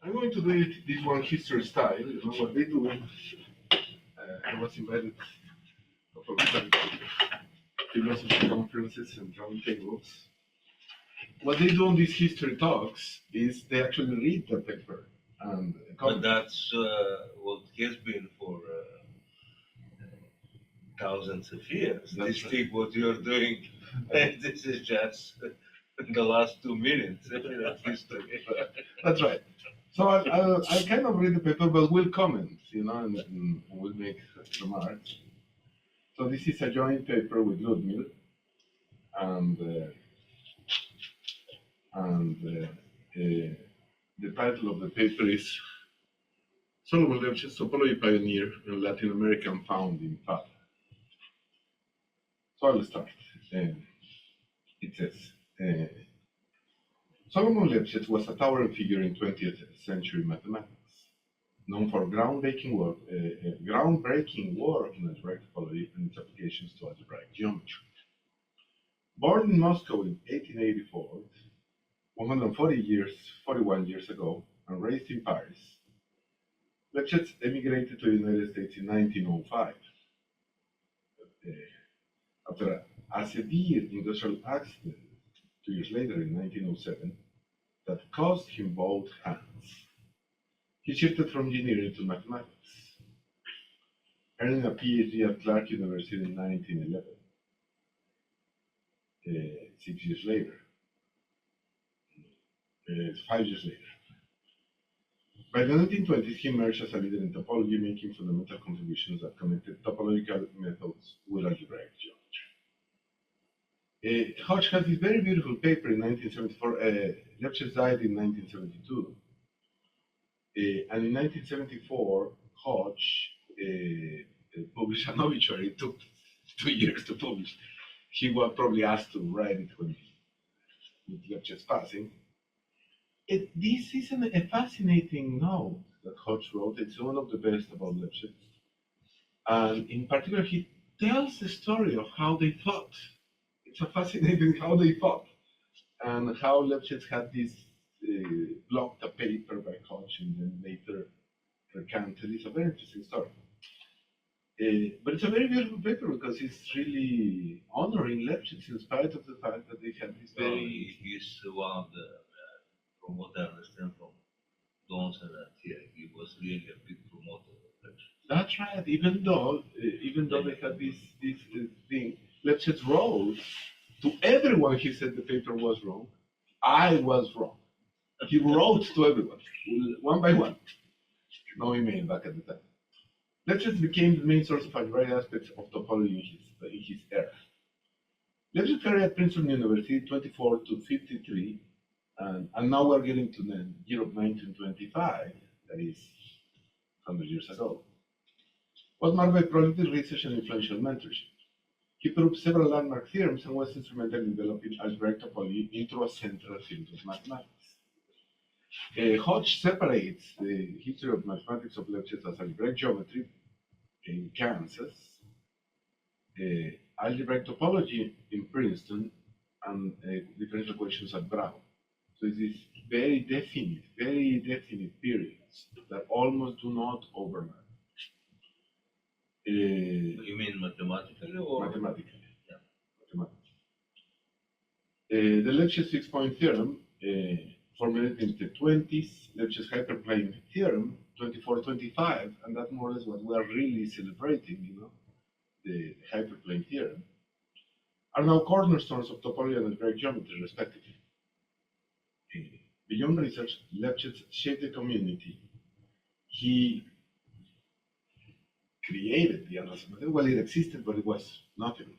I'm going to do it this one history style. You know what they do. I was invited a couple of times to philosophy conferences and roundtables. What they do on these history talks is they actually read the paper and But that's what has been for thousands of years. That's This thing, what you're doing, and this is just the last 2 minutes of history. That's right. So I'll kind of read the paper, but we'll comment, you know, and we'll make remarks. So this is a joint paper with Ludmil, and the title of the paper is Solomon Lefschetz, Topology Pioneer and Latin American Founding Father. So I'll start. It says, Solomon Lefschetz was a towering figure in 20th century mathematics, known for groundbreaking work in algebraic topology and its applications to algebraic geometry. Born in Moscow in 1884, 41 years ago, and raised in Paris, Lefschetz emigrated to the United States in 1905. After a severe industrial accident 2 years later in 1907 that cost him both hands, he shifted from engineering to mathematics, earning a PhD at Clark University in 1911. 6 years later, 5 years later. By the 1920s, he emerged as a leader in topology, making fundamental contributions that connected topological methods with algebraic geometry. Hodge has this very beautiful paper in 1974. Lefschetz died in 1972. And in 1974, Hodge published an obituary. It took 2 years to publish. He was probably asked to write it with Lefschetz passing. This is a fascinating note that Hodge wrote. It's one of the best about Lefschetz. And in particular, he tells the story of how they thought. It's a fascinating how they thought, and how Lefschetz had this blocked a paper by Hodge and then later recanted. It's a very interesting story. But it's a very beautiful paper because it's really honoring Lefschetz in spite of the fact that they had this very... He's one of the, from what I understand from Dons and here, he was really a big promoter of Lefschetz. That's right, even though they had this thing, Lefschetz wrote to everyone. He said the paper was wrong. I was wrong. He wrote to everyone, one by one. No email back at the time. Lefschetz became the main source of algebraic aspects of topology in his era. Lefschetz career at Princeton University, 24 to 53, and now we're getting to the year of 1925, that is 100 years ago, was marked by prolific research and influential mentorship. He proved several landmark theorems and was instrumental in developing algebraic topology into a central field of mathematics. Hodge separates the history of mathematics of Lefschetz as algebraic geometry in Kansas, algebraic topology in Princeton, and differential equations at Brown. So it's this very definite periods that almost do not overlap. You mean mathematically or? Mathematically. Yeah. Mathematically. The Lefschetz fixed-point theorem, formulated in the 20s, Lefschetz hyperplane theorem, 24-25, and that's more or less what we are really celebrating, you know, the hyperplane theorem, are now cornerstones of topology and algebraic geometry, respectively. Beyond research, Lefschetz shaped the community. He created the analysis of mathematics. Well, it existed, but it was nothing.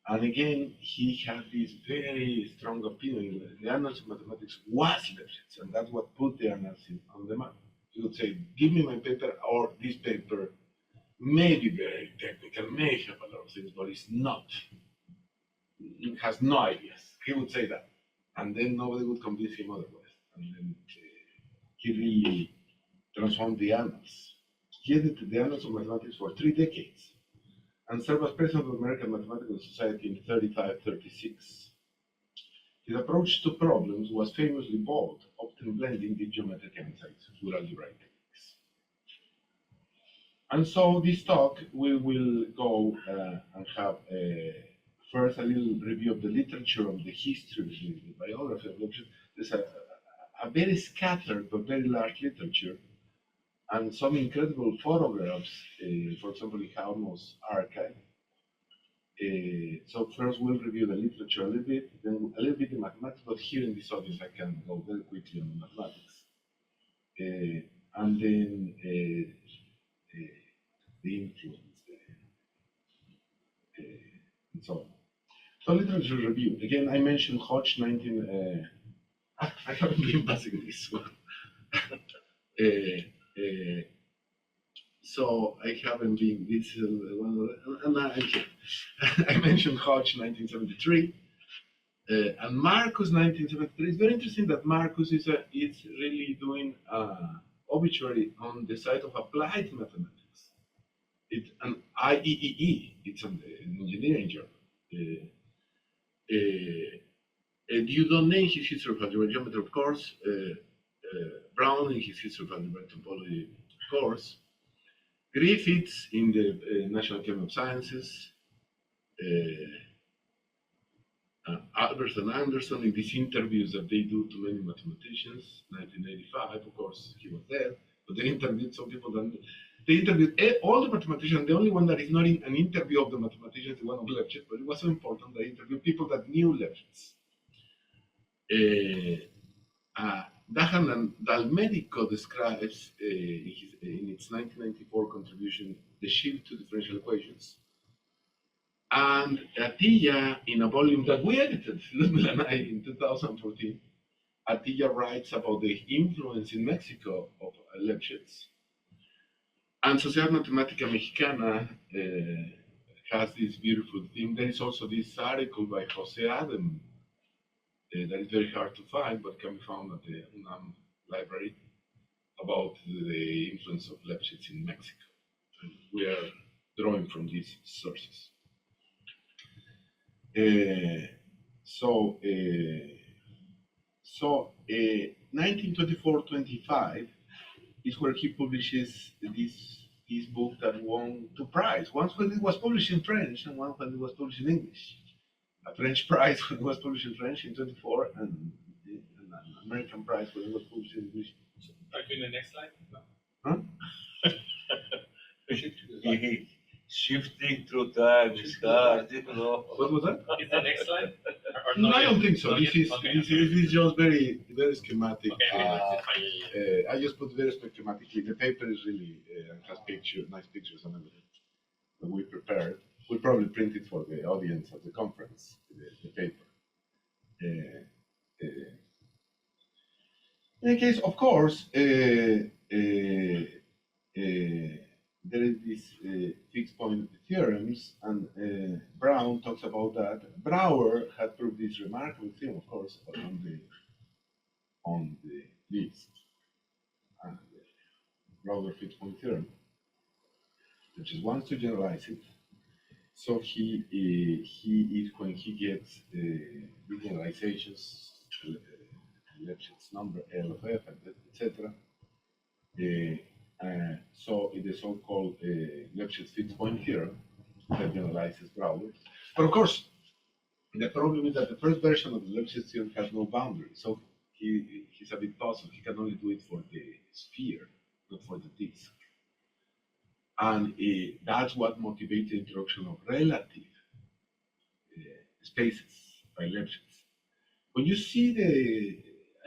And again, he had this very strong opinion that the analysis of mathematics was Lefschetz, and that's what put the analysis on the map. He would say, give me my paper, or this paper may be very technical, may have a lot of things, but it's not. It has no ideas. He would say that. And then nobody would convince him otherwise. And then he really transformed the annals. He edited the annals of mathematics for 3 decades and served as president of the American Mathematical Society in 35-36. His approach to problems was famously bold, often blending the geometric insights with algebraic techniques. And so this talk, we will go and have first a little review of the literature, of the history, the biography of Lefschetz. There's a very scattered but very large literature, and some incredible photographs, for example, in Haumo's archive. So first we'll review the literature a little bit, then a little bit the mathematics, but here in this audience I can go very quickly on the mathematics. And then the influence, and so on. So literature review. Again, I mentioned Hodge 19, I haven't been passing this one. So I haven't been, this is one, and I mentioned Hodge 1973, and Marcus 1973. It's very interesting that Marcus is really doing obituary on the side of applied mathematics. It's an IEEE, it's an engineering journal. Dieudonné in his history of algebraic geometry, of course, Brown in his history of algebraic topology, of course, Griffiths in the National Academy of Sciences, Albert and Anderson in these interviews that they do to many mathematicians, 1985, of course, he was there, but they interviewed some people that, they interviewed all the mathematicians. The only one that is not in an interview of the mathematicians is one of Lefschetz, but it was so important they interviewed people that knew Lefschetz. Dahan Dalmedico describes in its 1994 contribution the shift to differential equations. And Atilla, in a volume that we edited, Ludmila and I, in 2014, Atilla writes about the influence in Mexico of Lefschetz. And Sociedad Matemática Mexicana has this beautiful thing. There is also this article by Jose Adam that is very hard to find, but can be found at the UNAM library, about the influence of Lefschetz in Mexico. And we are drawing from these sources. 1924-25 is where he publishes this book that won two prizes. Once when it was published in French and one when it was published in English. A French prize when it was published in French in 24, and an American prize when it was published in English. Are you in the next slide? No. Huh? Shifting through time is hard, you know. What was that? Is the next slide? Or No, I don't yet? think so. Not This yet? is Okay, this okay. is just very schematic. Okay, that's fine. I just put very schematically. The paper is really has nice pictures and everything that we prepared. We'll probably print it for the audience at the conference. The paper. In any case, of course, there is this fixed point theorems, and Brown talks about that. Brouwer had proved this remarkable theorem, of course, on the list. And Brouwer fixed point theorem, which is wants to generalize it. So he is when he gets the generalizations, Lefschetz number L of f, etc. So it is so-called Lefschetz fixed point theorem that generalizes Brouwer. But of course, the problem is that the first version of the Lefschetz theorem has no boundary. So he's a bit puzzled. He can only do it for the sphere, not for the disk. And that's what motivates the introduction of relative spaces by Lefschetz. When you see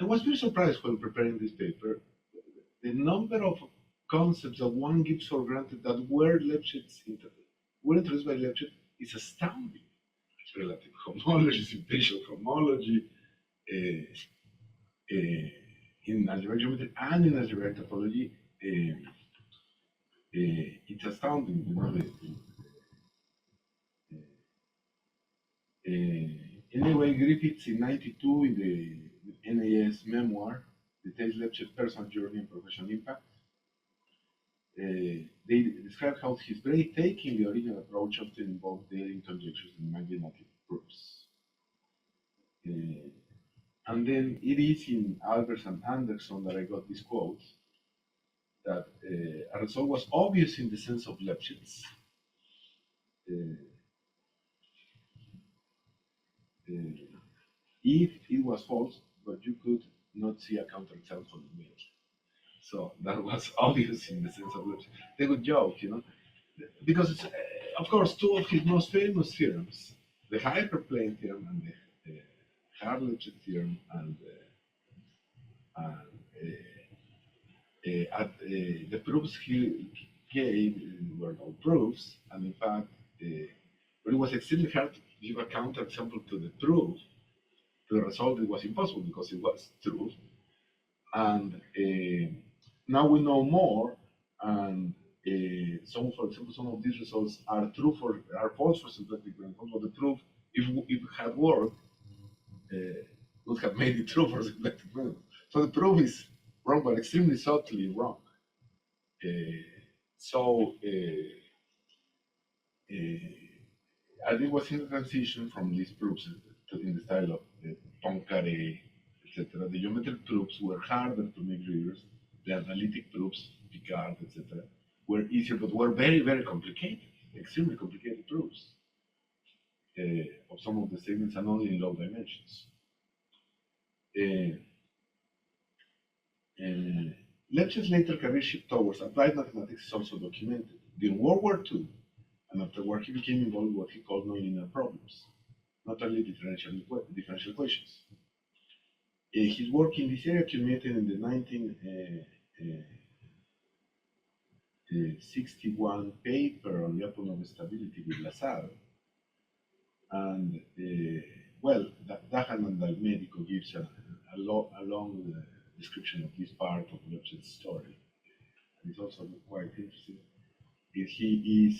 I was very surprised when preparing this paper, the number of concepts that one gives for granted that were introduced by Lefschetz is astounding. Relative homology, simplicial homology, in algebraic geometry and in algebraic topology, it's astounding. You know, anyway, Griffiths in '92 in the NAS memoir details Lefschetz's personal journey and professional impact. They describe how his breathtaking the original approach often involved daring conjectures and imaginative proofs. And then it is in Albers and Anderson that I got this quote that a result was obvious in the sense of Lefschetz. If it was false, but you could not see a counterexample immediately. So that was obvious in the sense of Lefschetz. They would joke, you know, because it's, of course, two of his most famous theorems, the hyperplane theorem and the Hard-Lefschetz theorem, and the proofs he gave were no proofs, and in fact, but it was extremely hard to give a counterexample to the proof. To the result, it was impossible because it was true. And now we know more, and some, for example, some of these results are false for symplectic manifolds, but the proof, if it had worked, would have made it true for symplectic manifolds. So the proof is wrong, but extremely subtly wrong. And it was in the transition from these proofs in the style of Poincaré, etc. The geometric proofs were harder to make readers. The analytic proofs, Picard, etc., were easier, but were very, very complicated, extremely complicated proofs of some of the statements, and only in low dimensions. Lefschetz's later career shift towards applied mathematics is also documented. During World War II, and afterward, he became involved in what he called nonlinear problems, not only differential equations. His work in this area culminated in the 1961 paper on Lyapunov stability with LaSalle. And, well, Dahan and Dalmedico gives a long description of this part of Lefschetz's story. And it's also quite interesting. He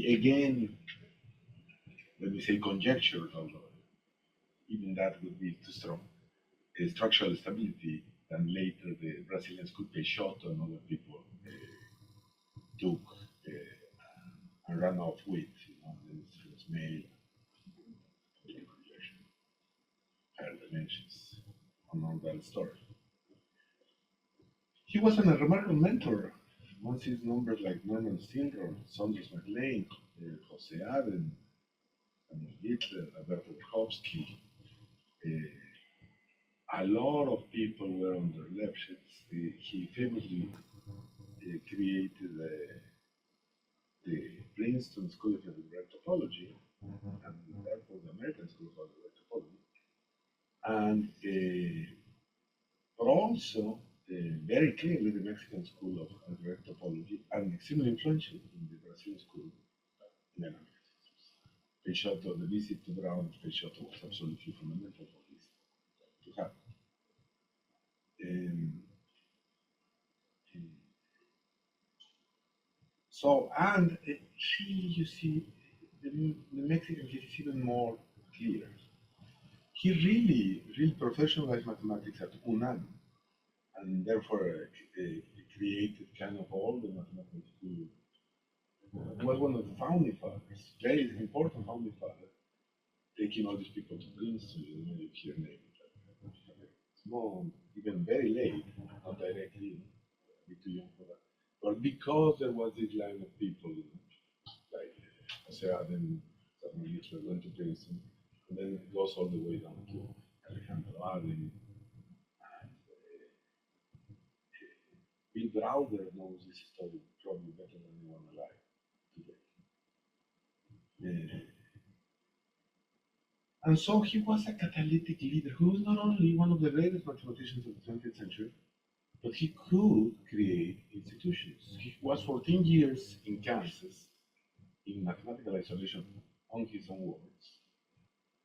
again, let me say, conjectured, although even that would be too strong, structural stability, and later the Brazilians could Peixoto and other people took and ran off with, you know, the male projection, higher dimensions, among that story. He was a remarkable mentor. One sees numbers like Norman Steenrod, Saunders MacLean, Jose Aden, Daniel Hitler, Alberto Berkowski. A lot of people were under Lefschetz. He famously created the Princeton School of Algebraic Topology, and therefore the American School of Algebraic Topology. And but also very clearly the Mexican School of Algebraic Topology, and extremely influential in the Brazilian school. Peixoto, the visit to Brown of Peixoto was absolutely fundamental for this to happen. So, and you see, the Mexican case is even more clear. He really professionalized mathematics at UNAM, and therefore created kind of all the mathematics school. Was one of the founding fathers, very important founding father, taking all these people to Princeton, you know, you hear names. It's more, even very late, not directly, a bit too young for that. But because there was this line of people, you know, like Jose Aden, Samuel Hitler went to Princeton, and then it goes all the way down to Alejandro Aden. Bill Browder knows this story probably better than anyone alive today. And so he was a catalytic leader who was not only one of the greatest mathematicians of the 20th century, but he could create institutions. He was 14 years in Kansas in mathematical isolation, on his own words.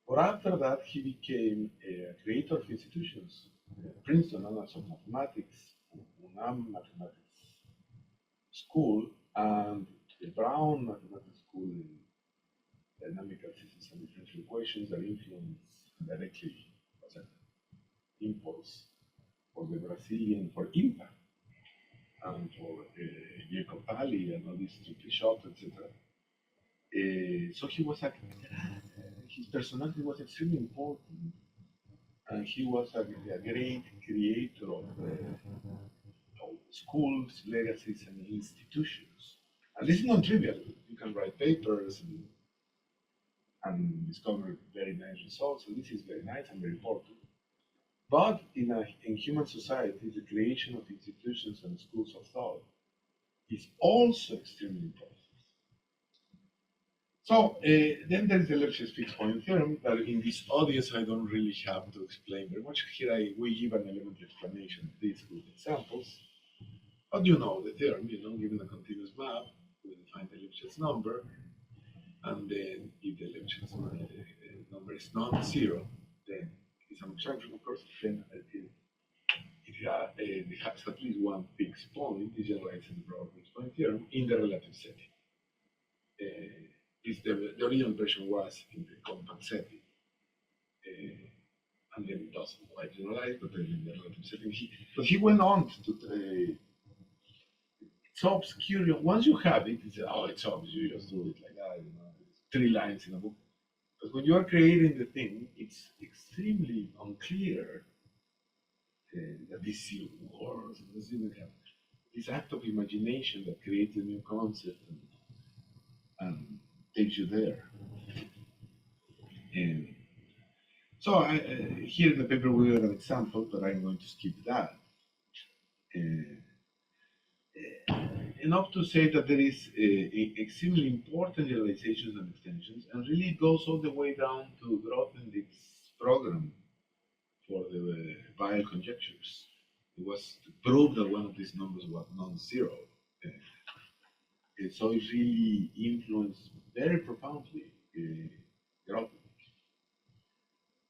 But after that, he became a creator of institutions. Princeton Annals of Mathematics, UNAM Mathematics School, and the Brown Mathematics School in dynamical systems and differential equations that influence directly as an impulse for the Brazilian, for IMPA, and for Jacob Pali and all these Peixoto, etc. So he was his personality was extremely important, and he was a great creator of schools, legacies, and institutions. And this is not trivial. You can write papers and discover very nice results, and this is very nice and very important. But in human society, the creation of institutions and schools of thought is also extremely important. So then there is the Lefschetz fixed point theorem that in this audience I don't really have to explain very much. Here we give an elementary explanation of this with examples. But you know the theorem, given a continuous map, we define the Lefschetz number, and then if the Lefschetz number is non-zero, then it's an abstraction, of course, then it has at least one fixed point. This generalizes the proper fixed point theorem in the relative setting. The original version was in the compact setting, and then it doesn't quite generalize, but then in the relative setting, he went on to. It's so obscure. Once you have it, it's obvious. You just do it like that. It's 3 lines in a book. But when you are creating the thing, it's extremely unclear that this works. This even have this act of imagination that creates a new concept and takes you there. And so here in the paper we have an example, but I'm going to skip that. Enough to say that there is extremely important generalizations and extensions, and really it goes all the way down to Grothendieck's program for the Weil conjectures. It was to prove that one of these numbers was non-zero. So it really influenced very profoundly Grothendieck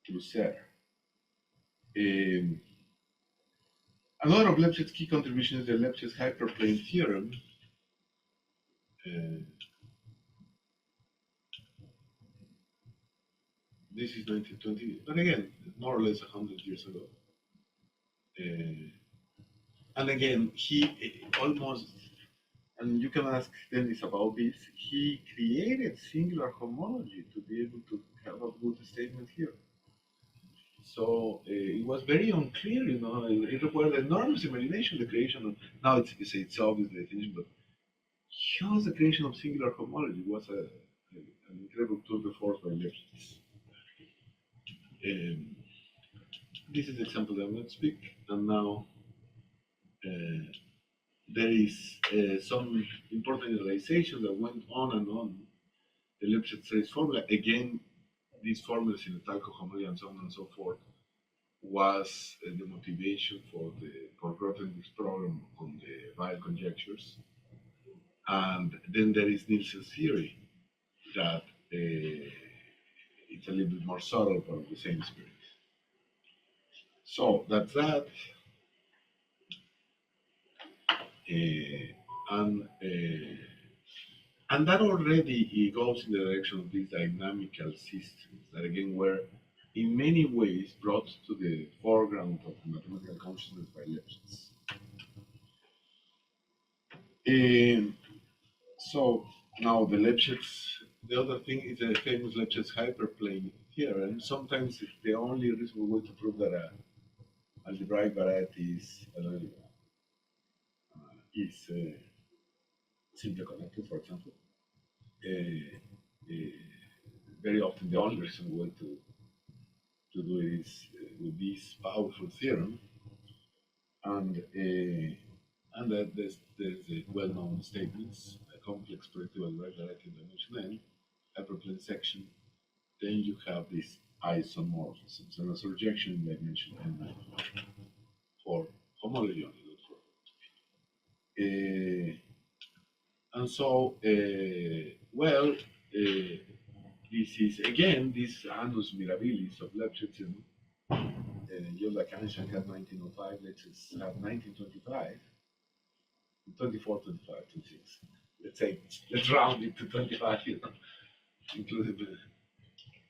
through Serre. Another of Lefschetz's key contributions is the Lefschetz hyperplane theorem. This is 1920, but again, more or less 100 years ago. And again, he almost, and you can ask Dennis about this, he created singular homology to be able to have a good statement here. So it was very unclear, it required enormous imagination, the creation of, now it's obvious the definition, but just the creation of singular homology was an incredible tour de force by Lefschetz. This is the example that I'm going to speak, and now there is some important generalization that went on and on. The Lefschetz formula, again, these formulas in the Talco homology and so on and so forth, was the motivation for Grothendieck's program on the Weil conjectures. And then there is Nielsen's theory that it's a little bit more subtle, but of the same spirit. So that's that. And that already goes in the direction of these dynamical systems that again were in many ways brought to the foreground of mathematical consciousness by Lefschetz. So now the other thing is the famous Lefschetz hyperplane theorem. Sometimes it's the only reasonable way to prove that algebraic variety is simply connected, for example. Very often the only reasonable way to do it is with this powerful theorem, and that there's the well-known statements: a complex predictive algebraic variety in dimension n, hyperplane section. Then you have these isomorphisms, and a surjection in dimension n for homology only. And so, this is again this annus mirabilis of Lefschetz. Just like Einstein had 1905, let's have 1925, 24, 25, 26. Let's round it to 25, including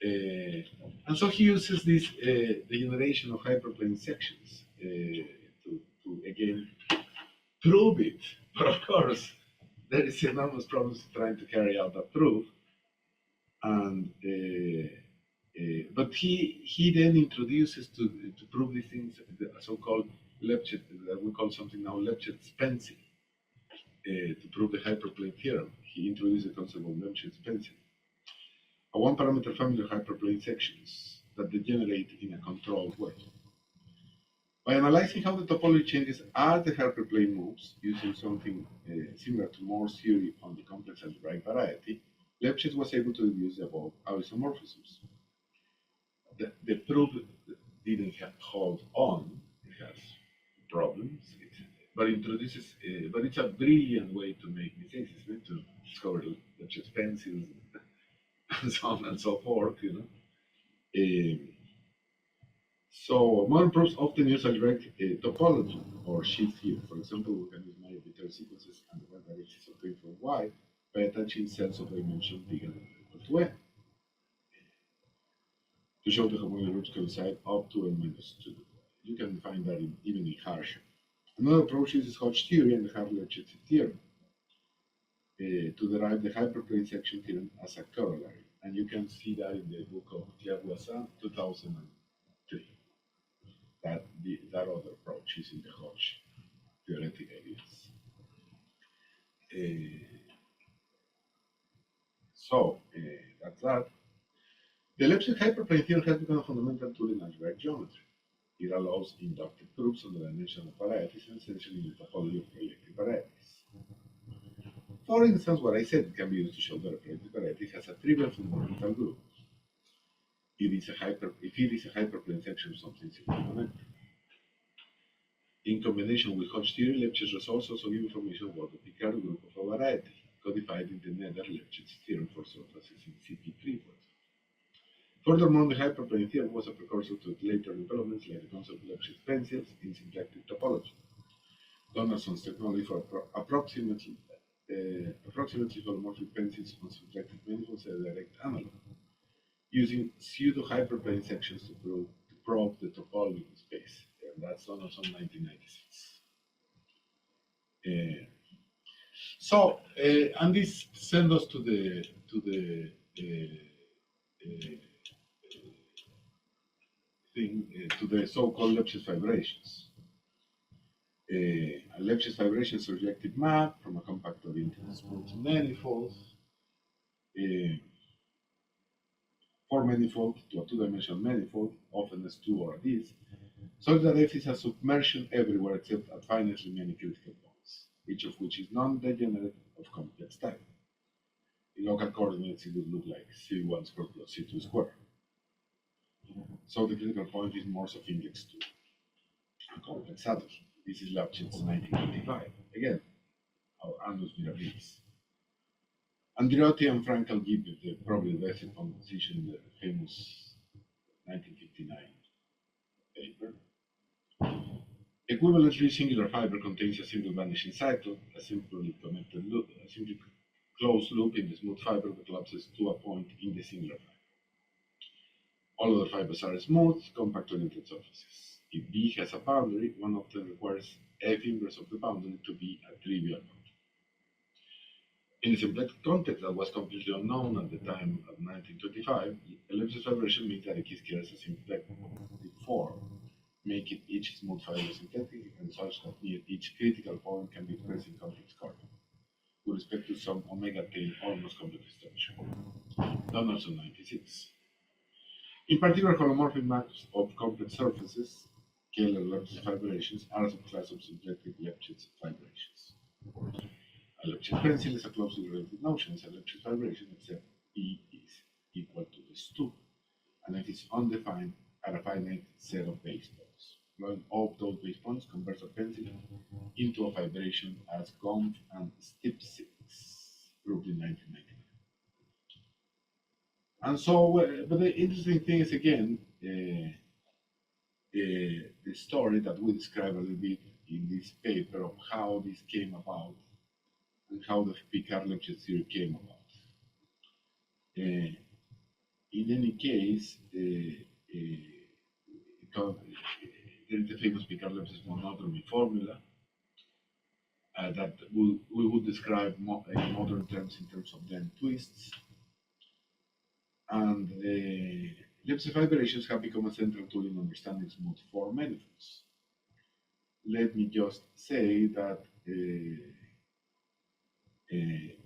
and so he uses this the generation of hyperplane sections to again prove it. But of course, there is enormous problems trying to carry out that proof, and But he then introduces to prove these things the so-called Lefschetz, that we call something now Lefschetz pencil, to prove the hyperplane theorem. He introduced the concept of Lefschetz pencil, a one-parameter family of hyperplane sections that degenerate in a controlled way. By analyzing how the topology changes as the hyperplane moves, using something similar to Moore's theory on the complex algebraic variety, Lefschetz was able to deduce the above isomorphisms. The proof didn't hold on; it has problems, but introduces. But it's a brilliant way to make mistakes, isn't it? To discover Lefschetz pencils and so on and so forth, you know. So modern proofs often use algebraic topology or shift here. For example, we can use my arbitrary sequences and the y directions of 3 from y by attaching cells of dimension bigger than or equal to n to show the homology groups coincide up to n minus 2. You can find that even in Harsh. Another approach uses Hodge theory and the Hartley-Lefschetz theorem to derive the hyperplane section theorem as a corollary. And you can see that in the book of Claire Voisin, 2003. That other approach is in the Hodge theoretic ideas. That's that. The Lefschetz hyperplane theorem has become a fundamental tool in algebraic geometry. It allows inductive proofs on the dimensional varieties and essentially the topology of projective varieties. For instance, what I said can be used to show that a projective variety has a trivial fundamental group. If it is a hyperplane section of something simple. In combination with Hodge theory, Lefschetz results also give information about the Picard group of a variety, codified in the Nether-Lefschetz theorem for surfaces in CP3, for example. Furthermore, the hyperplane theorem was a precursor to later developments like the concept of Lefschetz pencils in symplectic topology. Donaldson's technology for approximately holomorphic pencils on symplectic manifolds is a direct analog, using pseudo-hyperplane sections to probe the topology in space. And that's Donaldson 1996. And this sends us to the so-called Lefschetz vibrations. A Lefschetz vibration is a surjective map from a compact oriented smooth manifold, for manifold to a two-dimensional manifold, often S2 or a disk, such that F is a submersion everywhere except at finitely many critical points, each of which is non-degenerate of complex type. In local coordinates, it would look like C1 squared plus C2 squared. So the critical point is Morse of index 2, a complex saddle. This is Lefschetz 1995. Again, our annus mirabilis. Andreotti and Frankel give probably the best composition in the famous 1959 paper. Equivalently, singular fiber contains a simple vanishing cycle, a simply connected loop, a simply closed loop in the smooth fiber that collapses to a point in the singular fiber. All other fibers are smooth, compact oriented surfaces. If B has a boundary, one often requires F inverse of the boundary to be a trivial boundary. In the symplectic context that was completely unknown at the time of 1925, Lefschetz vibration means that a X carries a symplectic form, making each smooth fiber symplectic and such that near each critical point can be expressed in complex coordinates, with respect to some omega tail almost complex structure. Donaldson 96. In particular, holomorphic maps of complex surfaces, Kähler-Lefschetz vibrations, are a subclass of symplectic Lefschetz vibrations. A Lefschetz pencil is a closely related notion as a Lefschetz vibration, except E is equal to S2, and it is undefined at a finite set of base points. Blowing up those base points converts a pencil into a vibration as Gomf and Stipsix, proved in 1999. And so, but the interesting thing is, again, the story that we describe a little bit in this paper of how this came about and how the Picard-Lefschetz theory came about. In any case, there is the famous Picard-Lefschetz monodromy formula that we would describe in modern terms in terms of then twists. And Lefschetz fibrations have become a central tool in understanding smooth form manifolds. Let me just say that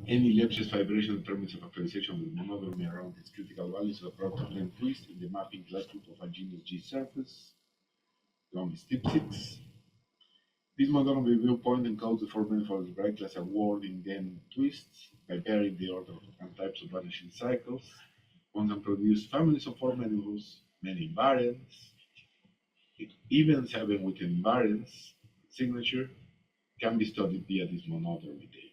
any Lefschetz fibration determines a factorization with monodromy around its critical values of a product length twist in the mapping class group of a genus G surface. Long is tip 6. This monodromy viewpoint encodes the form manifold algebraic class awarding them twists by varying the order and types of vanishing cycles. One can produce families of form manifolds, many invariants. Even 7 with invariance signature can be studied via this monodromy data.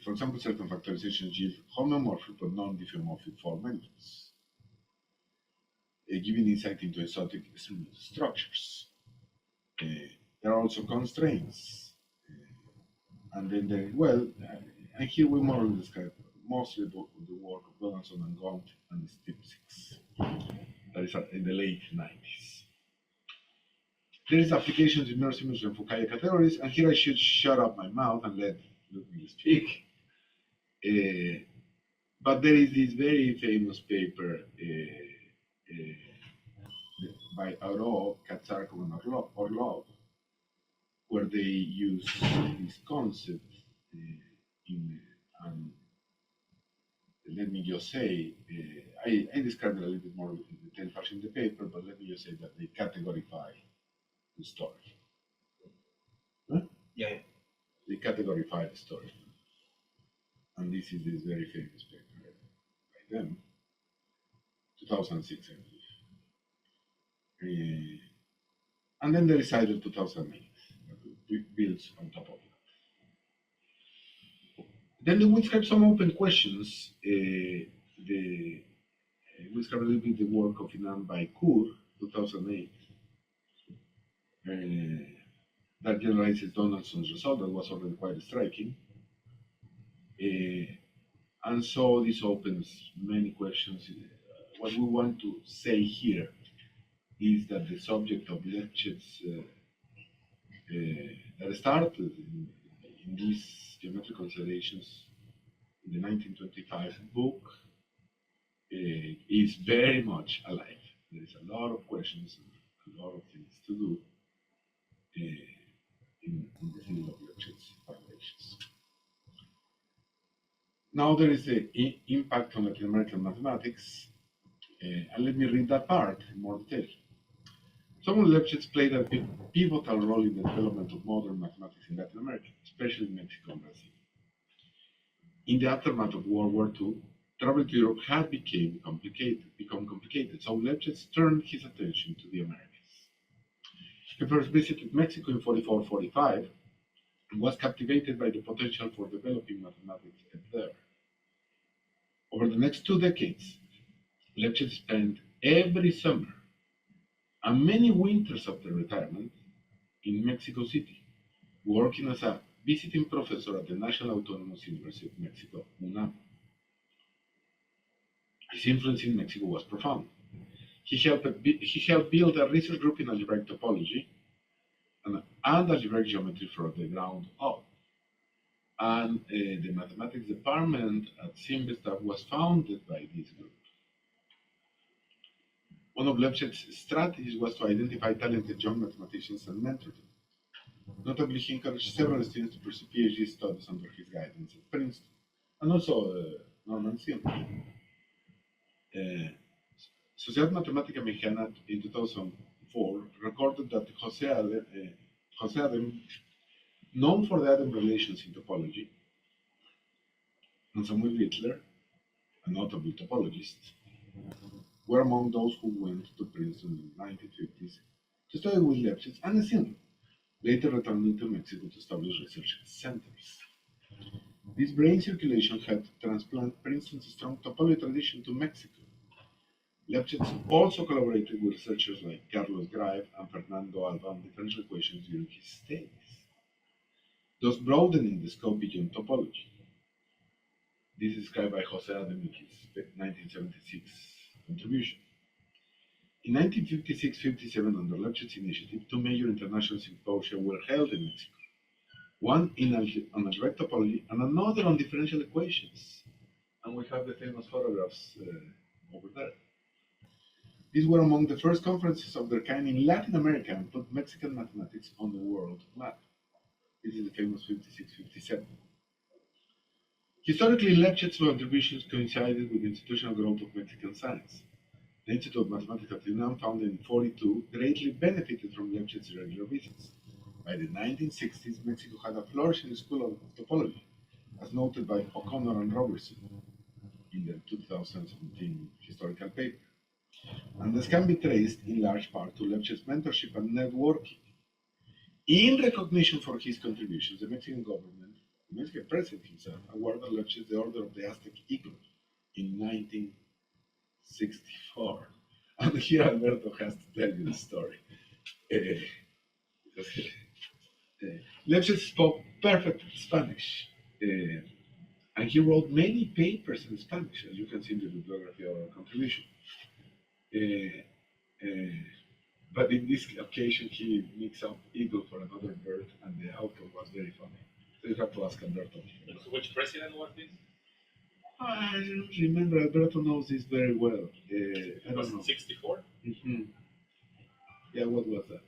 For example, certain factorizations yield homomorphic but non-diffeomorphic form manifolds, giving insight into exotic smooth structures. There are also constraints, and then there, and here we more or less describe mostly the work of Donaldson and Gaunt and Step 6. That is in the late 90s. There is applications in mirror symmetry and Fukaya categories, and here I should shut up my mouth and let me speak. But there is this very famous paper by Auro, Katsarkov, and Orlov, where they use this concept let me just say, I described it a little bit more in detail in the paper, but let me just say that they categorify the story. Huh? Yeah. They categorify the story. And this is this very famous paper by them, 2006, I believe. And then there is IDLE 2008 that builds on top of that. Then we describe some open questions. We describe a little bit the work of Inan by Kur, 2008, that generalizes Donaldson's result that was already quite striking. And so this opens many questions. What we want to say here is that the subject of Lefschetz that started in these geometric considerations in the 1925 book is very much alive. There is a lot of questions and a lot of things to do in the field of Lefschetz fibrations. Now there is the impact on Latin American mathematics, and let me read that part in more detail. Solomon Lefschetz played a pivotal role in the development of modern mathematics in Latin America, especially in Mexico and Brazil. In the aftermath of World War II, travel to Europe had become complicated, so Lefschetz turned his attention to the Americas. He first visited Mexico in 44-45 and was captivated by the potential for developing mathematics there. Over the next 2 decades, Lefschetz spent every summer and many winters after retirement in Mexico City, working as a visiting professor at the National Autonomous University of Mexico, UNAM. His influence in Mexico was profound. He helped build a research group in algebraic topology and algebraic geometry from the ground up. And the mathematics department at CINVESTAV was founded by this group. One of Lefschetz's strategies was to identify talented young mathematicians and mentor them. Notably, he encouraged several students to pursue PhD studies under his guidance at Princeton, and also Norman Sim. Sociedad Matemática Mexicana in 2004 recorded that José Adem, known for the Adem relations in topology, and Samuel Littler, a notable topologist, were among those who went to Princeton in the 1950s to study with Lefschetz and Sim, later returning to Mexico to establish research centers. This brain circulation helped transplant Princeton's strong topology tradition to Mexico. Lefschetz also collaborated with researchers like Carlos Graev and Fernando Alba on differential equations during his stays, thus broadening the scope beyond topology. This is described by José Adem in his 1976 contribution. In 1956-57, under Lefschetz's initiative, 2 major international symposia were held in Mexico, one on algebraic topology and another on differential equations. And we have the famous photographs over there. These were among the first conferences of their kind in Latin America and put Mexican mathematics on the world map. This is the famous 56-57. Historically, Lefschetz's contributions coincided with the institutional growth of Mexican science. The Institute of Mathematics at UNAM, founded in 1942, greatly benefited from Lefschetz's regular visits. By the 1960s, Mexico had a flourishing school of topology, as noted by O'Connor and Robertson in the 2017 historical paper. And this can be traced in large part to Lefschetz's mentorship and networking. In recognition for his contributions, the Mexican government, the Mexican president himself, awarded Lefschetz the Order of the Aztec Eagle in 1964. And here Alberto has to tell you the story. Lefschetz spoke perfect Spanish, and he wrote many papers in Spanish, as you can see in the bibliography of our contribution. But in this occasion, he mixed up eagle for another bird, and the outcome was very funny. So you have to ask Alberto. So which president was this? I don't remember. Alberto knows this very well. I It was don't know. 64? Mm-hmm. Yeah, what was that?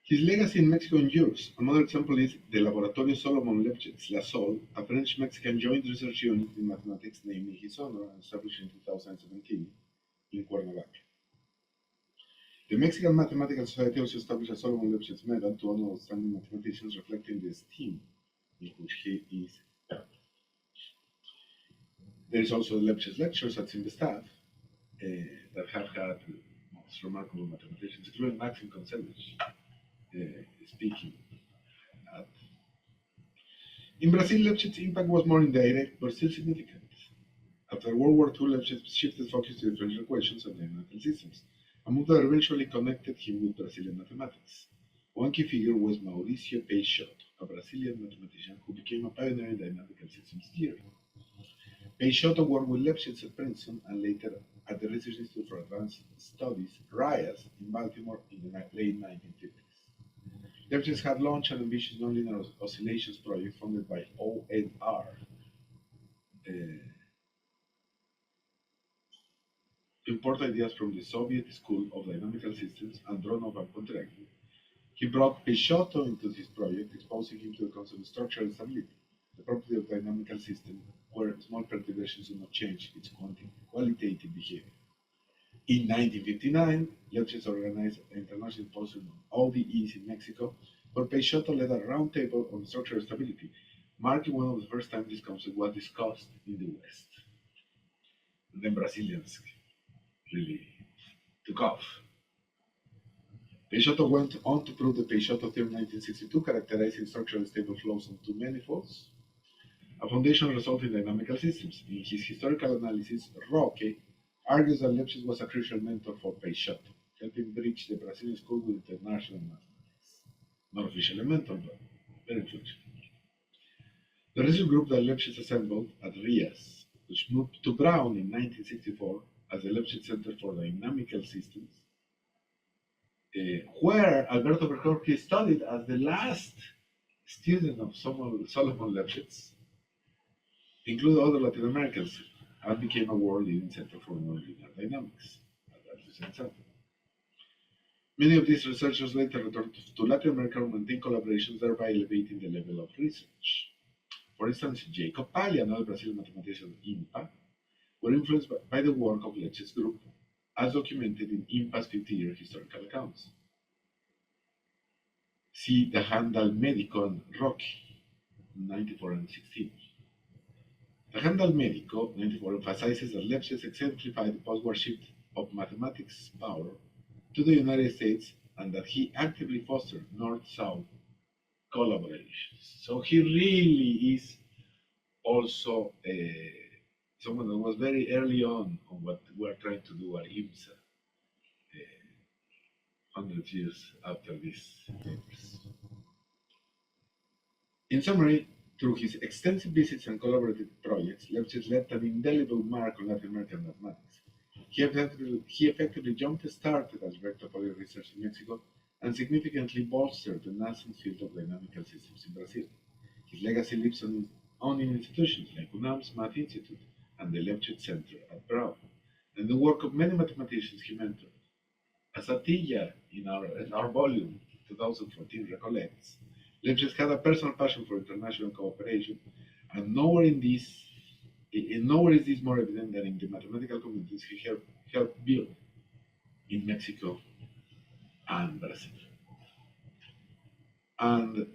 His legacy in Mexico endures. Another example is the Laboratorio Solomon Lefschetz, La Sol, a French-Mexican joint research unit in mathematics named in his honor and established in 2017 in Cuernavaca. The Mexican Mathematical Society also established a Solomon Lefschetz Medal to honor outstanding mathematicians, reflecting the esteem in which he is held. There is also Lefschetz lectures at CINVESTAV that have had most remarkable mathematicians, including Maxim Consevich, speaking at. In Brazil, Lefschetz's impact was more indirect, but still significant. After World War II, Lefschetz shifted focus to differential equations and dynamical systems, a move that eventually connected him with Brazilian mathematics. One key figure was Mauricio Peixoto, a Brazilian mathematician who became a pioneer in dynamical systems theory. Peixoto worked with Lefschetz at Princeton and later at the Research Institute for Advanced Studies, RIAS, in Baltimore in the late 1950s. Lefschetz had launched an ambitious nonlinear oscillations project funded by ONR, to import ideas from the Soviet School of Dynamical Systems and Dronov and Pontryagin. He brought Peixoto into his project, exposing him to the concept of structural stability, the property of dynamical system where small perturbations do not change its qualitative behavior. In 1959, Lefschetz organized an international symposium on ODEs in Mexico, where Peixoto led a roundtable on structural stability, marking one of the first times this concept was discussed in the West. And then Brazilians really took off. Peixoto went on to prove the Peixoto theorem 1962, characterizing structurally stable flows on two manifolds, a foundational result in dynamical systems. In his historical analysis, Roque argues that Lefschetz was a crucial mentor for Peixoto, helping bridge the Brazilian school with international mathematics. Not officially a mentor, but very influential. The research group that Lefschetz assembled at RIAS, which moved to Brown in 1964 as the Lefschetz Center for Dynamical Systems, where Alberto Bertorque studied as the last student of Solomon Lefschetz, included other Latin Americans, and became a world-leading center for nonlinear dynamics. Many of these researchers later returned to Latin America and maintained collaborations, thereby elevating the level of research. For instance, Jacob Palli, another Brazilian mathematician, IMPA, were influenced by the work of Lefschetz's group, as documented in IMPA's 50-year historical accounts. See the Handal Medico and Rocky, 94 and 16. The Handal Medico, 94, emphasizes that Lefschetz exemplified the post-war shift of mathematics power to the United States and that he actively fostered North-South collaborations. So he really is also someone that was very early on what we're trying to do at IMSA, 100 years after these papers. In summary, through his extensive visits and collaborative projects, Lefschetz left an indelible mark on Latin American mathematics. He effectively jump-started algebraic topology research in Mexico and significantly bolstered the nascent field of dynamical systems in Brazil. His legacy lives on in institutions like UNAM's Math Institute and the Lefschetz Center at Brown, and the work of many mathematicians he mentored. As Atilla in our volume 2014 recollects, Lefschetz had a personal passion for international cooperation, and nowhere is this more evident than in the mathematical communities he helped build in Mexico and Brazil. And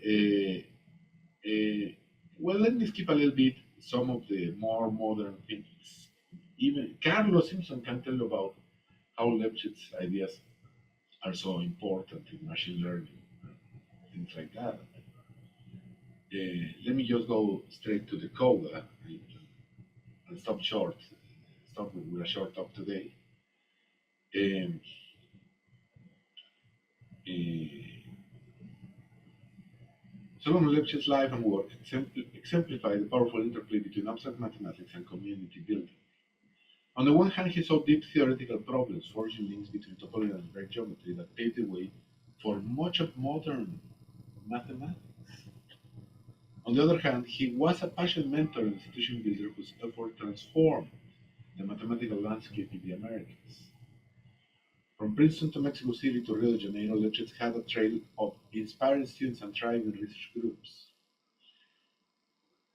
well, let me skip a little bit some of the more modern things. Even Carlos Simpson can tell you about how Lefschetz's ideas are so important in machine learning, things like that. Let me just go straight to the code and stop with a short talk today. Um, Solomon Lefschetz's life and work exemplify the powerful interplay between abstract mathematics and community building. On the one hand, he solved deep theoretical problems, forging links between topology and algebraic geometry that paved the way for much of modern mathematics. On the other hand, he was a passionate mentor and institution builder whose effort transformed the mathematical landscape in the Americas. From Princeton to Mexico City to Rio de Janeiro, Lefschetz had a trail of inspiring students and thriving research groups.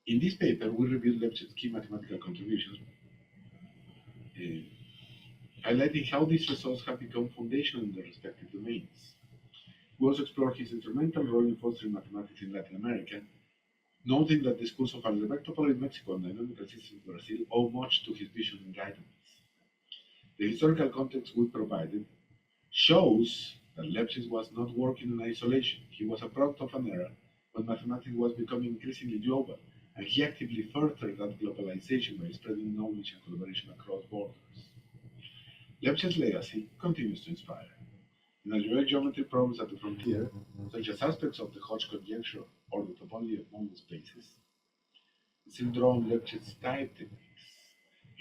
In this paper, we reviewed Lefschetz's key mathematical contributions, highlighting how these results have become foundational in their respective domains. We also explored his instrumental role in fostering mathematics in Latin America, noting that the schools of algebraic topology in Mexico and dynamical systems in Brazil owe much to his vision and guidance. The historical context we provided shows that Lefschetz was not working in isolation. He was a product of an era when mathematics was becoming increasingly global, and he actively furthered that globalization by spreading knowledge and collaboration across borders. Lefschetz's legacy continues to inspire. In algebraic geometry problems at the frontier, such as aspects of the Hodge conjecture or the topology of model spaces, syndrome Lefschetz type techniques.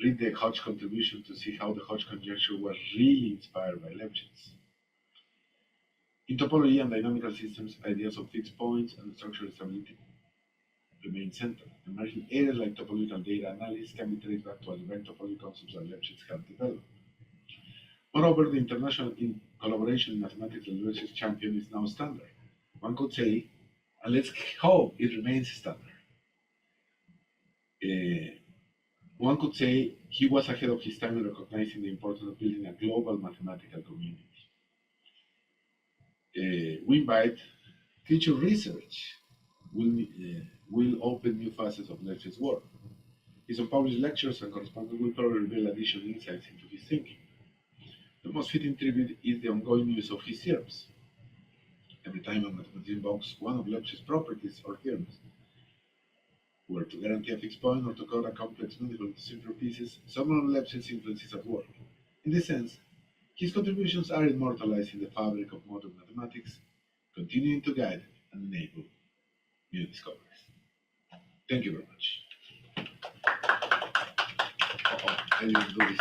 Read the Hodge contribution to see how the Hodge conjecture was really inspired by Lefschetz. In topology and dynamical systems, ideas of fixed points and structural stability remain central. Emerging areas like topological data analysis can be traced back to algebraic topology concepts that Lefschetz had developed. Moreover, the international collaboration in mathematics that Lefschetz champion is now standard. One could say, and let's hope it remains standard. One could say he was ahead of his time in recognizing the importance of building a global mathematical community. We invite future research will open new facets of Lefschetz's work. His unpublished lectures and correspondence will probably reveal additional insights into his thinking. The most fitting tribute is the ongoing use of his theorems. Every time a mathematician invokes one of Lefschetz's properties or theorems, whether to guarantee a fixed point or to cut a complex medical into simpler pieces, Solomon Lefschetz's influence is at work. In this sense, his contributions are immortalized in the fabric of modern mathematics, continuing to guide and enable new discoveries. Thank you very much. I didn't do this.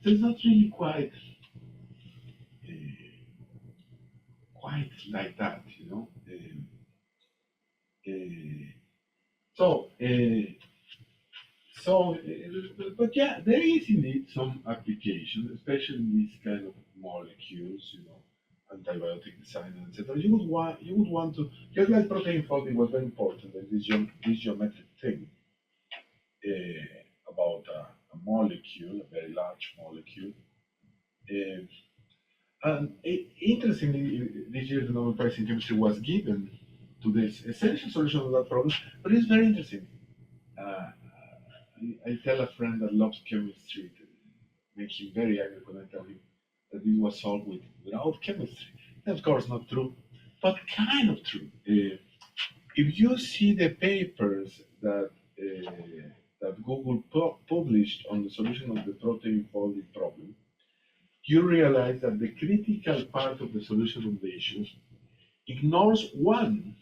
there's not really quite like that, you know. So, but yeah, there is indeed some application, especially in these kind of molecules, you know, antibiotic design, etc. You would want to, just like protein folding was very important, and this geometric thing about a molecule, a very large molecule. And interestingly, this year the Nobel Prize in Chemistry was given to this essential solution of that problem, but it's very interesting. I tell a friend that loves chemistry, to make him very angry when I tell him that this was solved without chemistry. That's of course not true, but kind of true. If you see the papers that Google published on the solution of the protein folding problem, you realize that the critical part of the solution of the issues ignores one,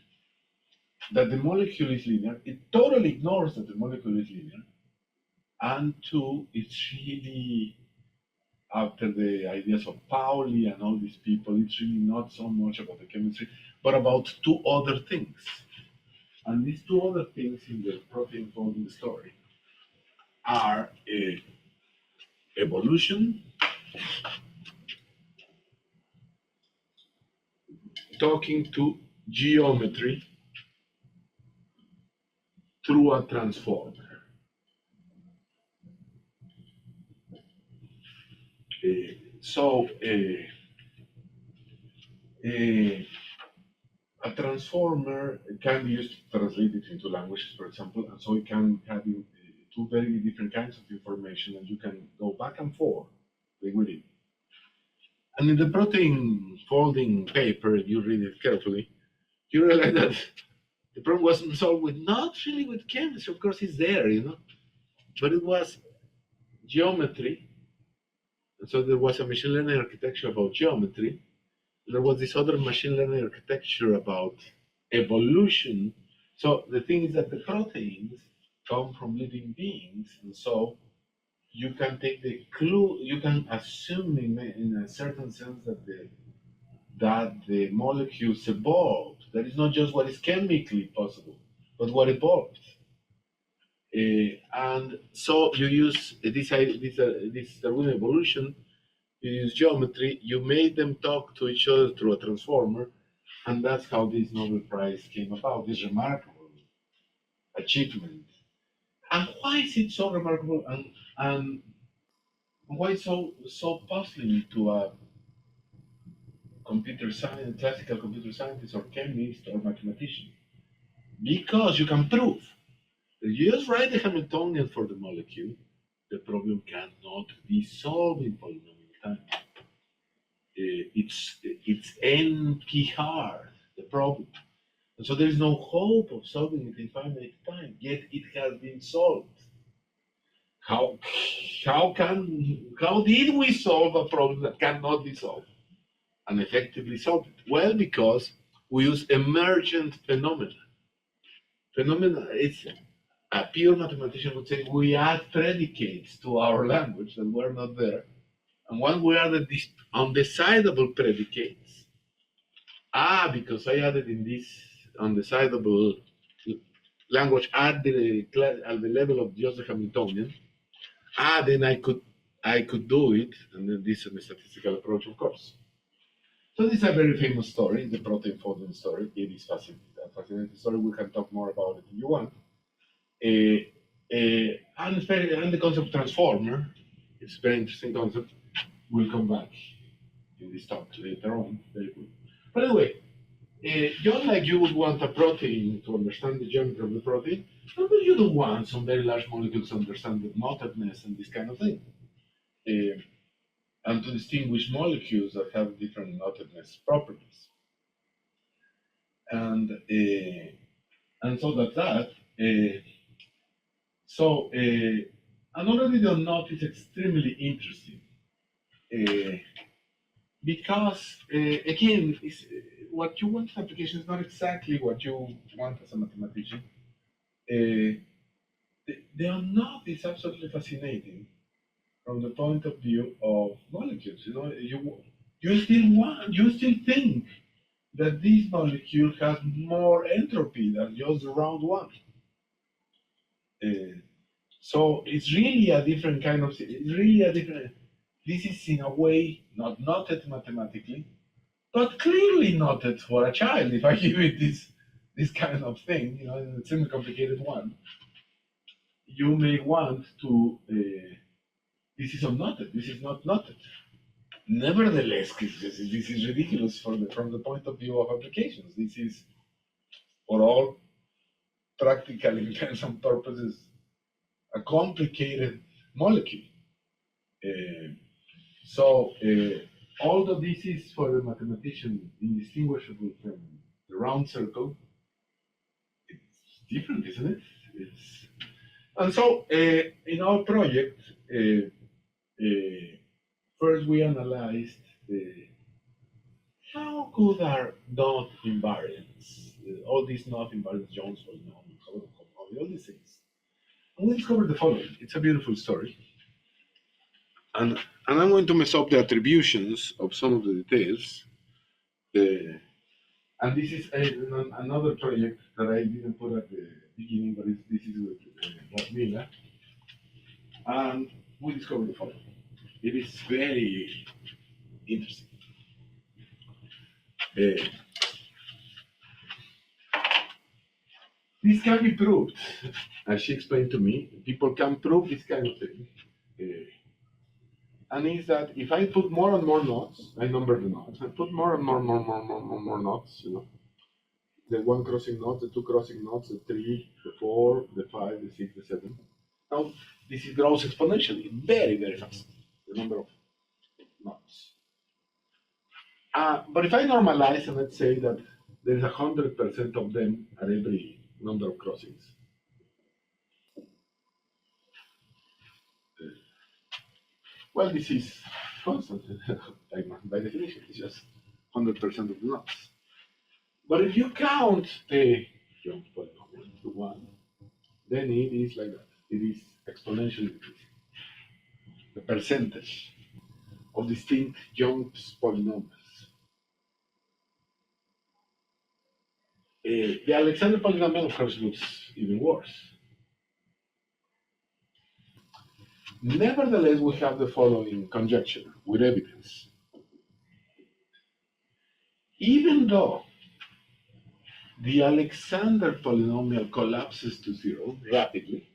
that the molecule is linear. It totally ignores that the molecule is linear. And two, it's really, after the ideas of Pauli and all these people, it's really not so much about the chemistry, but about two other things. And these two other things in the protein folding story are evolution, talking to geometry through a transformer. So a transformer can be used to translate it into languages, for example, and so it can have two very different kinds of information, and you can go back and forth with it. And in the protein folding paper, if you read it carefully, you realize that the problem wasn't solved not really with chemistry, of course it's there, you know, but it was geometry. And so there was a machine learning architecture about geometry. There was this other machine learning architecture about evolution. So the thing is that the proteins come from living beings, and so you can take the clue, you can assume in a certain sense that the molecules evolved. That is not just what is chemically possible, but what evolved. And so you use this Darwinian evolution, you use geometry, you made them talk to each other through a transformer, and that's how this Nobel Prize came about, this remarkable achievement. And why is it so remarkable, and why so puzzling to a computer science, classical computer scientist or chemist or mathematician? Because you can prove that you just write the Hamiltonian for the molecule, the problem cannot be solved in polynomial time. It's NP hard, the problem. And so there is no hope of solving it in finite time, yet it has been solved. How did we solve a problem that cannot be solved and effectively solve it? Well, because we use emergent phenomena. Phenomena, it's a pure mathematician would say we add predicates to our language that were not there. And when we added these undecidable predicates, because I added in this undecidable language at the level of just the Hamiltonian, then I could do it, and then this is a statistical approach, of course. So this is a very famous story, the protein folding story. It is a fascinating story. We can talk more about it if you want. And the concept of transformer, it's a very interesting concept. We'll come back in this talk later on. Very good. By the way, just like you would want a protein to understand the geometry of the protein, but you don't want some very large molecules to understand the knotedness and this kind of thing. And to distinguish molecules that have different knotedness properties. And so that's that. And already the knot is extremely interesting. Because, again, what you want in application is not exactly what you want as a mathematician. The knot is absolutely fascinating from the point of view of molecules. You know, you still think that this molecule has more entropy than just round one. So it's really a different kind of. It's really a different. This is in a way not noted mathematically, but clearly noted for a child. If I give it this kind of thing, you know, it's a complicated one, you may want to. This is unnoted. This is not noted. Nevertheless, this is ridiculous from the point of view of applications. This is, for all practical intents and purposes, a complicated molecule. Although this is for a mathematician indistinguishable from the round circle, it's different, isn't it? And so in our project, first we analyzed how good are knot invariants, all these knot invariants, Jones polynomials, all these things. And we discovered the following. It's a beautiful story. And I'm going to mess up the attributions of some of the details. And this is another project that I didn't put at the beginning, but this is with Mila. And we discovered the following. It is very interesting. This can be proved, as she explained to me. People can prove this kind of thing. And is that if I put more and more knots, I number the knots, I put more and more knots, you know, the one crossing knot, the two crossing knots, the 3, the 4, the 5, the 6, the 7. Now, this grows exponentially, very, very fast, the number of knots. But if I normalize and let's say that there's 100% of them at every number of crossings, well, this is constant by definition. It's just 100% of the knots. But if you count the jump polynomial to 1, then it is like that. It is exponentially decreasing. The percentage of distinct jumps polynomials. The Alexander polynomial, of course, looks even worse. Nevertheless, we have the following conjecture with evidence. Even though the Alexander polynomial collapses to 0 rapidly,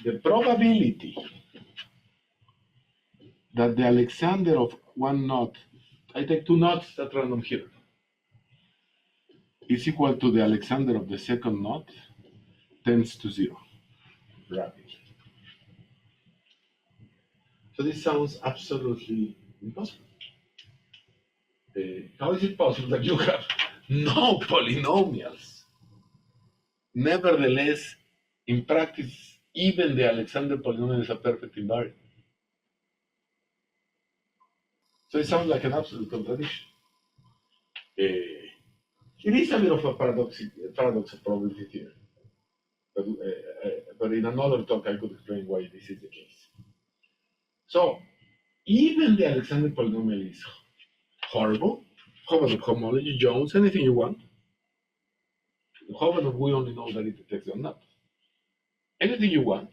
the probability that the Alexander of one knot, I take 2 knots at random here, is equal to the Alexander of the second knot tends to 0 rapidly. So this sounds absolutely impossible. How is it possible that you have no polynomials? Nevertheless, in practice, even the Alexander polynomial is a perfect invariant. So it sounds like an absolute contradiction. It is a bit of a paradox of probability theory. But in another talk, I could explain why this is the case. So, even the Alexander polynomial is horrible. How about the homology, Jones, anything you want? How about we only know that it detects or not? Anything you want.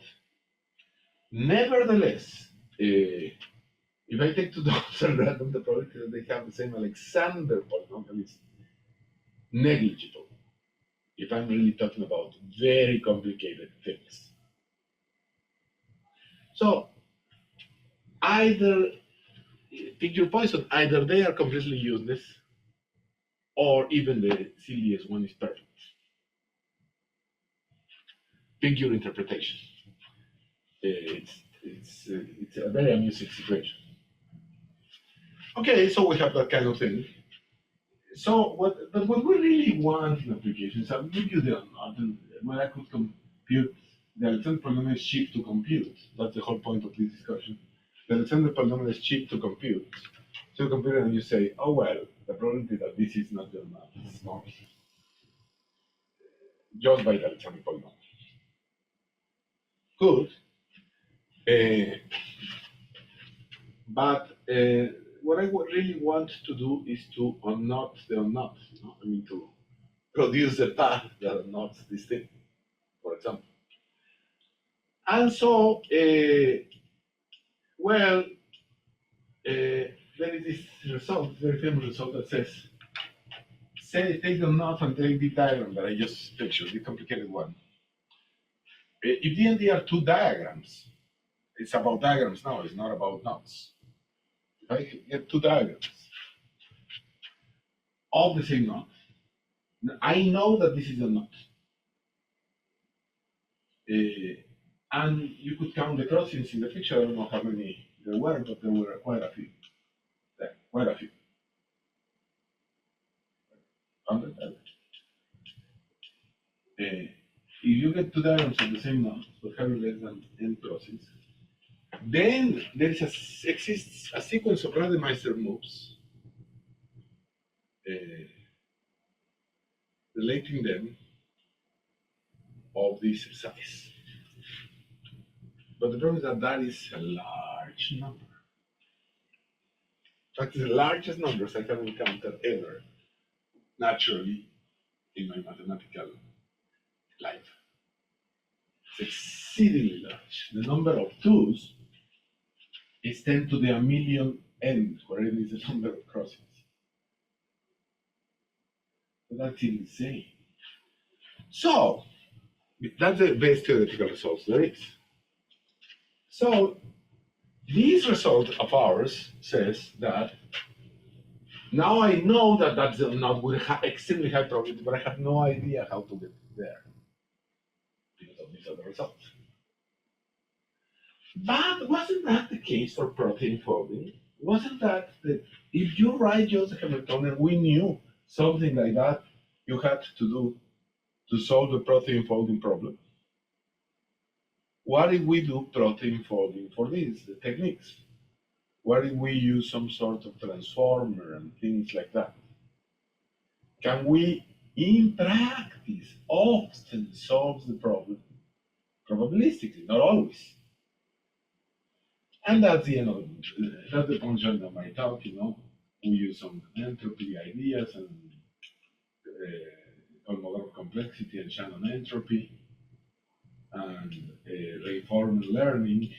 Nevertheless, if I take 2 dots and random, the probability that they have the same Alexander polynomial is negligible. If I'm really talking about very complicated things. So, either, pick your poison, either they are completely useless, or even the silliest one is perfect. Pick your interpretation. It's a very amusing situation. Okay, so we have that kind of thing. So what we really want in applications, I'll give you the when I could compute the Alexander polynomial is cheap to compute. That's the whole point of this discussion. The Alexander polynomial is cheap to compute. So you compute it and you say, oh well, the probability that this is not your math is small. Just by the Alexander polynomial. Good. But what I really want to do is to unknot the unknot, you know? I mean, to produce a path that unknots this thing, for example. And so, well, there is this result, very famous result that says, say, take the knot and take the diagram that I just pictured, the complicated one. If D&D are two diagrams, it's about diagrams now, it's not about knots. If I get two diagrams of the same knot, I know that this is a knot. And you could count the crossings in the picture. I don't know how many there were, but there were quite a few. Quite a few. 100. If you get two diagrams of the same knot, but having less than n crossings, then there exists a sequence of randomizer moves relating them of this size. But the problem is that that is a large number. In fact, it's the largest numbers I have encountered ever, naturally, in my mathematical life. It's exceedingly large. The number of twos is 10 to the a million n, where n is the number of crossings. So that's insane. So, that's the best theoretical results there is. So, this result of ours says that now I know that that's not with extremely high probability, but I have no idea how to get there because of these other results. But wasn't that the case for protein folding? Wasn't that if you write Joseph Hamilton, we knew something like that you had to do to solve the protein folding problem? What if we do protein folding for this, the techniques? What if we use some sort of transformer and things like that? Can we, in practice, often solve the problem probabilistically, not always? And that's the end of it. That's the function of my talk, you know. We use some entropy ideas and Kolmogorov complexity and Shannon entropy and reinforcement learning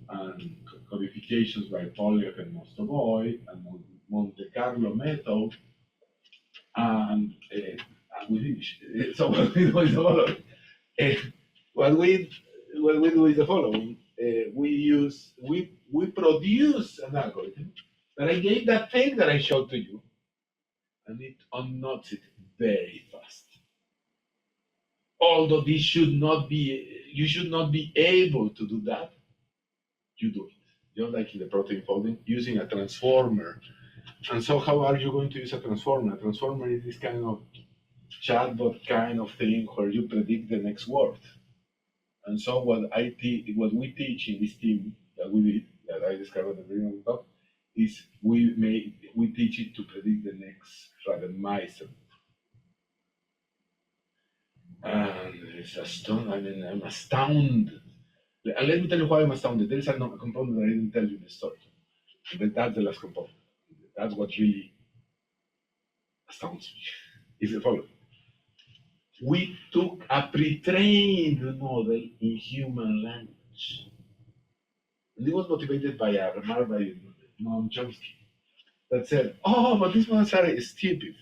and codifications by Pollack and Mostovoy and Monte Carlo method, and we finish. So what we do is the following. What we do is the following. We produce an algorithm that I gave that thing that I showed to you, and it unknots it very fast. Although this should not be, you should not be able to do that, you do it. Just like in the protein folding, using a transformer. And so how are you going to use a transformer? A transformer is this kind of chatbot kind of thing where you predict the next word. And so what we teach in this team that we did, that I described at the beginning of the talk, is we teach it to predict the next randomizer. And it's astounding. I'm astounded. And let me tell you why I'm astounded. There is a component that I didn't tell you in the story. But that's the last component. That's what really astounds me. Is the following. We took a pre-trained model in human language. And it was motivated by a remark by Noam Chomsky that said, oh, but these ones are stupid.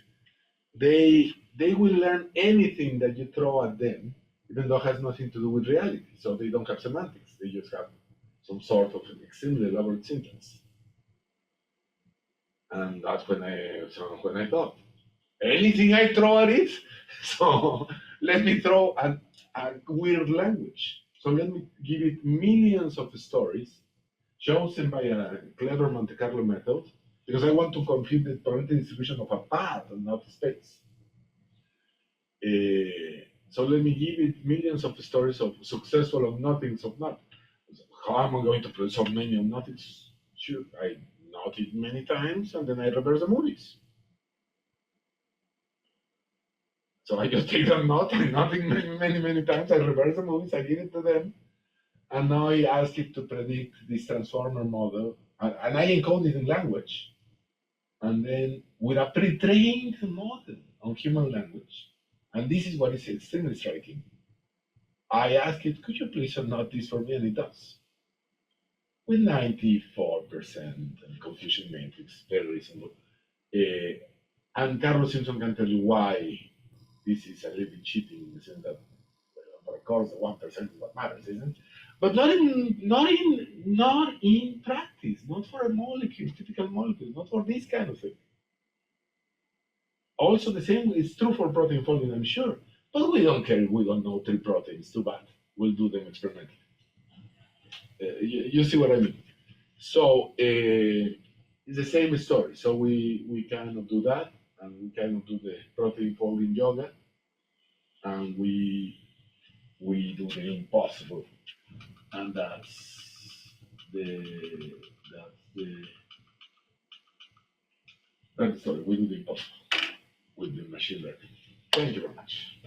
They will learn anything that you throw at them, even though it has nothing to do with reality. So they don't have semantics. They just have some sort of extremely elaborate syntax. And that's when I thought, anything I throw at it, so let me throw a weird language. So let me give it millions of stories, chosen by a clever Monte Carlo method, because I want to compute the probability distribution of a path and not space. So let me give it millions of stories of successful of nothings of not. How am I going to produce so many of nothings? Sure, I knot it many times and then I reverse the movies. So I just take the knot and nothing many times, I reverse the movies, I give it to them, And now I ask it to predict this transformer model, and I encode it in language. And then with a pre-trained model on human language, and this is what is extremely striking, I ask it, could you please note this for me? And it does. With 94% confusion matrix, very reasonable. And Carlos Simpson can tell you why this is a little bit cheating in the sense that, of course, the 1% is what matters, isn't it? But not in practice, not for a molecule, typical molecule, not for this kind of thing. Also, the same is true for protein folding, I'm sure. But we don't care if we don't know 3 proteins, too bad. We'll do them experimentally. You see what I mean? So it's the same story. So we kind of do that, and we kind of do the protein folding yoga, and we do the impossible, and that's the story. We do the impossible with the machine learning. Thank you very much.